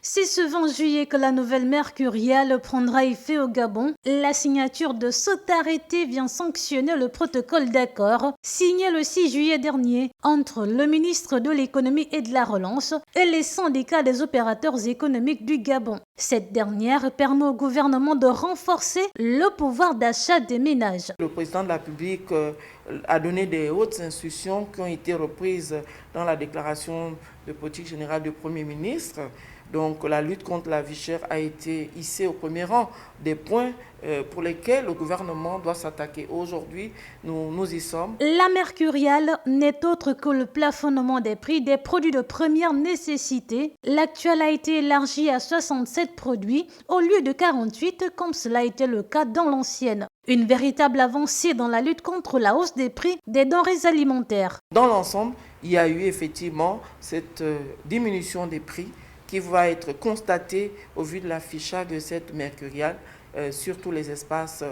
C'est ce 20 juillet que la nouvelle mercuriale prendra effet au Gabon. La signature de cet arrêté vient sanctionner le protocole d'accord signé le 6 juillet dernier entre le ministre de l'économie et de la relance et les syndicats des opérateurs économiques du Gabon. Cette dernière permet au gouvernement de renforcer le pouvoir d'achat des ménages. Le président de la République a donné des hautes instructions qui ont été reprises dans la déclaration de politique générale du Premier ministre. Donc la lutte contre la vie chère a été hissée au premier rang des points pour lesquels le gouvernement doit s'attaquer. Aujourd'hui, nous y sommes. La mercuriale n'est autre que le plafonnement des prix des produits de première nécessité. L'actuel a été élargi à 67 produits au lieu de 48 comme cela était le cas dans l'ancienne. Une véritable avancée dans la lutte contre la hausse des prix des denrées alimentaires. Dans l'ensemble, il y a eu effectivement cette diminution des prix qui va être constatée au vu de l'affichage de cette mercuriale sur tous les espaces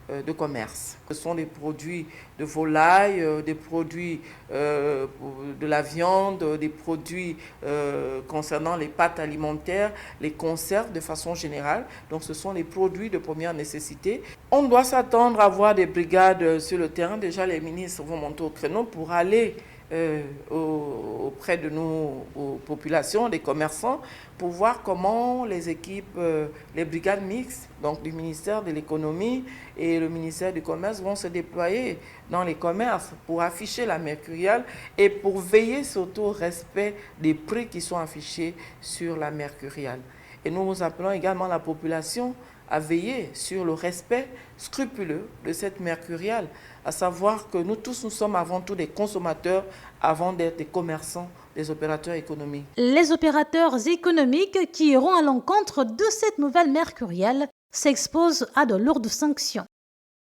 de commerce. Ce sont des produits de volaille, des produits de la viande, des produits concernant les pâtes alimentaires, les conserves de façon générale. Donc ce sont les produits de première nécessité. On doit s'attendre à voir des brigades sur le terrain. Déjà les ministres vont monter au créneau pour aller auprès de nos populations, des commerçants, pour voir comment les équipes, les brigades mixtes, donc du ministère de l'économie et le ministère du commerce vont se déployer dans les commerces pour afficher la mercuriale et pour veiller surtout au respect des prix qui sont affichés sur la mercuriale. Et nous appelons également la population à veiller sur le respect scrupuleux de cette mercuriale, à savoir que nous tous, nous sommes avant tout des consommateurs avant d'être des commerçants, des opérateurs économiques. Les opérateurs économiques qui iront à l'encontre de cette nouvelle mercuriale s'exposent à de lourdes sanctions.